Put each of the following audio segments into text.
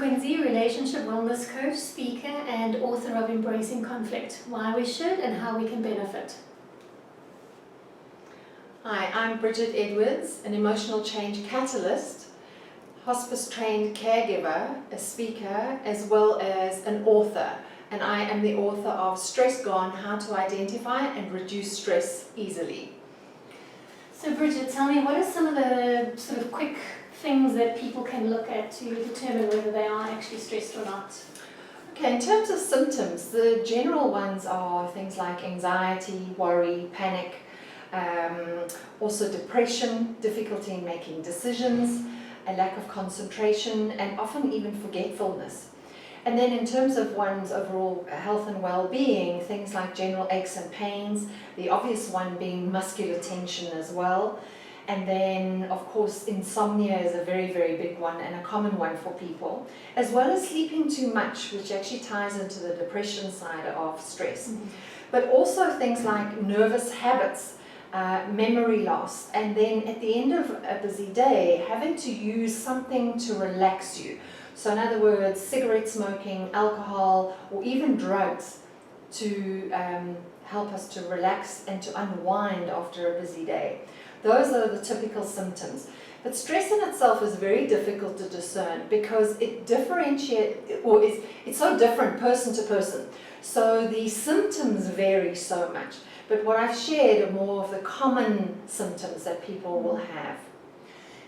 Quincy, relationship wellness coach, speaker, and author of Embracing Conflict, Why We Should and How We Can Benefit. Hi, I'm Bridget Edwards, an emotional change catalyst, hospice-trained caregiver, a speaker, as well as an author. And I am the author of Stress Gone, How to Identify and Reduce Stress Easily. So Bridget, tell me, what are some of the sort of quick things that people can look at to determine whether they are actually stressed or not? Okay, in terms of symptoms, the general ones are things like anxiety, worry, panic, also depression, difficulty in making decisions, a lack of concentration, and often even forgetfulness. And then in terms of one's overall health and well-being, things like general aches and pains, the obvious one being muscular tension as well. And then, of course, insomnia is a very, very big one and a common one for people, as well as sleeping too much, which actually ties into the depression side of stress. Mm-hmm. But also things like nervous habits, memory loss, and then at the end of a busy day, having to use something to relax you. So in other words, cigarette smoking, alcohol, or even drugs to help us to relax and to unwind after a busy day. Those are the typical symptoms. But stress in itself is very difficult to discern because it differentiates, or it's so different person to person. So the symptoms vary so much. But what I've shared are more of the common symptoms that people will have.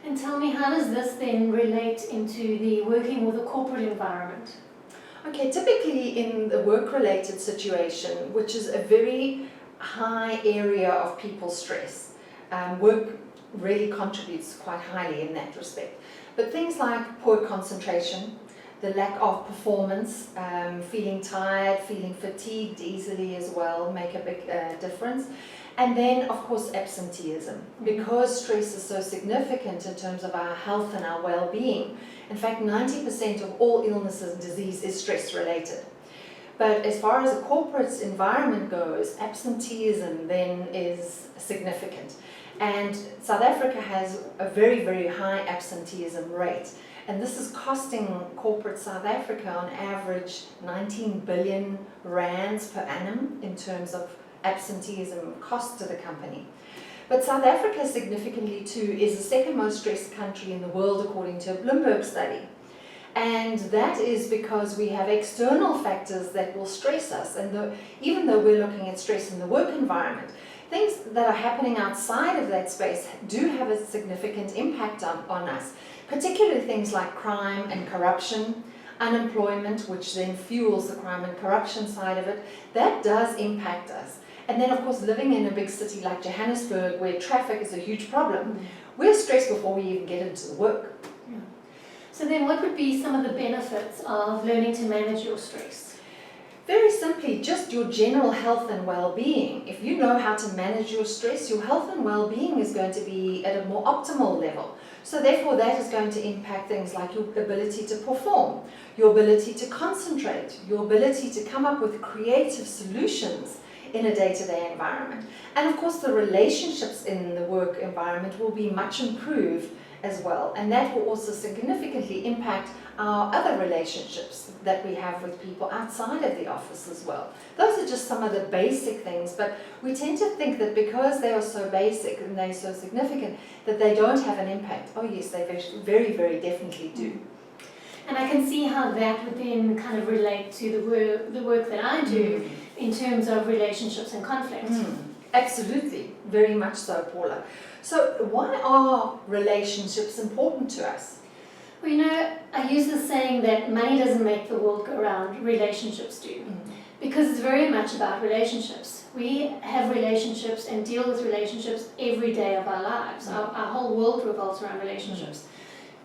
And tell me, how does this then relate into the working or the corporate environment? Okay, typically in the work-related situation, which is a very high area of people's stress, work really contributes quite highly in that respect. But things like poor concentration, the lack of performance, feeling tired, feeling fatigued easily as well, make a big difference. And then, of course, absenteeism, because stress is so significant in terms of our health and our well-being. In fact, 90% of all illnesses and disease is stress-related. But as far as a corporate environment goes, absenteeism then is significant. And South Africa has a very, very high absenteeism rate. And this is costing corporate South Africa on average 19 billion rands per annum in terms of absenteeism cost to the company. But South Africa, significantly too, is the second most stressed country in the world according to a Bloomberg study. And that is because we have external factors that will stress us. And even though we're looking at stress in the work environment, things that are happening outside of that space do have a significant impact on us, particularly things like crime and corruption, unemployment, which then fuels the crime and corruption side of it. That does impact us. And then, of course, living in a big city like Johannesburg, where traffic is a huge problem, we're stressed before we even get into the work. Yeah. So then what would be some of the benefits of learning to manage your stress? Very simply, just your general health and well-being. If you know how to manage your stress, your health and well-being is going to be at a more optimal level. So therefore, that is going to impact things like your ability to perform, your ability to concentrate, your ability to come up with creative solutions in a day-to-day environment. And of course, the relationships in the work environment will be much improved as well. And that will also significantly impact our other relationships that we have with people outside of the office as well. Those are just some of the basic things, but we tend to think that because they are so basic and they're so significant, that they don't have an impact. Oh yes, they very, very definitely do. And I can see how that would then kind of relate to the work that I do in terms of relationships and conflict. Absolutely, very much so, Paula. So why are relationships important to us? Well, you know, I use the saying that money doesn't make the world go round, relationships do. Because it's very much about relationships. We have relationships and deal with relationships every day of our lives. Our whole world revolves around relationships.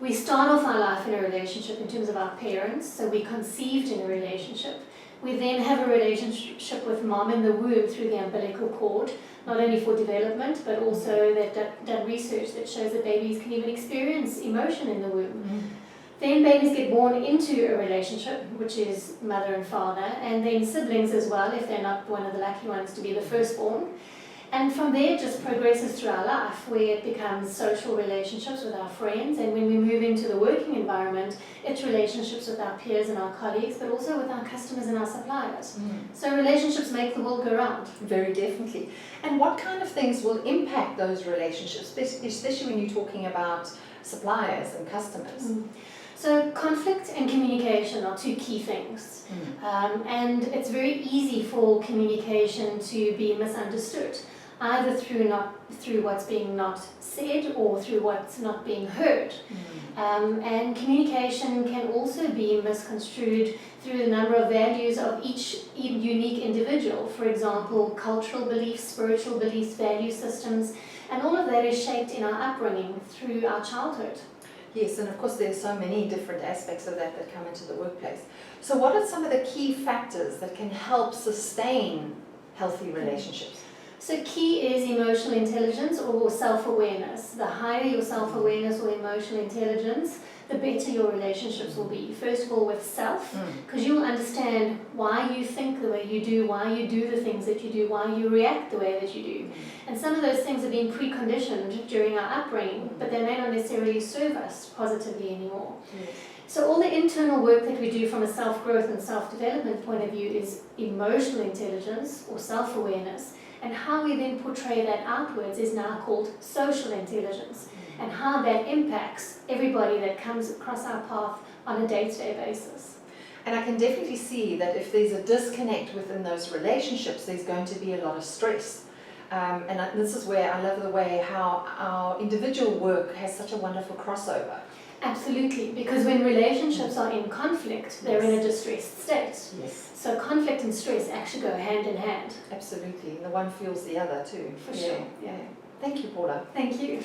We start off our life in a relationship in terms of our parents, so we conceived in a relationship. We then have a relationship with mom in the womb through the umbilical cord, not only for development, but also that research that shows that babies can even experience emotion in the womb. Then babies get born into a relationship, which is mother and father, and then siblings as well, if they're not one of the lucky ones to be the firstborn. And from there it just progresses through our life, where it becomes social relationships with our friends, and when we move into the working environment, it's relationships with our peers and our colleagues, but also with our customers and our suppliers. So relationships make the world go round. Very definitely. And what kind of things will impact those relationships, especially when you're talking about suppliers and customers? So conflict and communication are two key things. And it's very easy for communication to be misunderstood, either through what's being not said or through what's not being heard. And communication can also be misconstrued through the number of values of each unique individual. For example, cultural beliefs, spiritual beliefs, value systems, and all of that is shaped in our upbringing through our childhood. Yes, and of course there's so many different aspects of that come into the workplace. So what are some of the key factors that can help sustain healthy relationships? So key is emotional intelligence or self-awareness. The higher your self-awareness or emotional intelligence, the better your relationships will be. First of all with self, because you'll understand why you think the way you do, why you do the things that you do, why you react the way that you do. And some of those things have been preconditioned during our upbringing, but they may not necessarily serve us positively anymore. So all the internal work that we do from a self-growth and self-development point of view is emotional intelligence or self-awareness. And how we then portray that outwards is now called social intelligence, and how that impacts everybody that comes across our path on a day-to-day basis. And I can definitely see that if there's a disconnect within those relationships, there's going to be a lot of stress. This is where I love the way how our individual work has such a wonderful crossover. Absolutely, because when relationships are in conflict, they're in a distressed state. Yes. So conflict and stress actually go hand in hand. Absolutely, and the one fuels the other too. For sure. Yeah. Thank you, Paula. Thank you.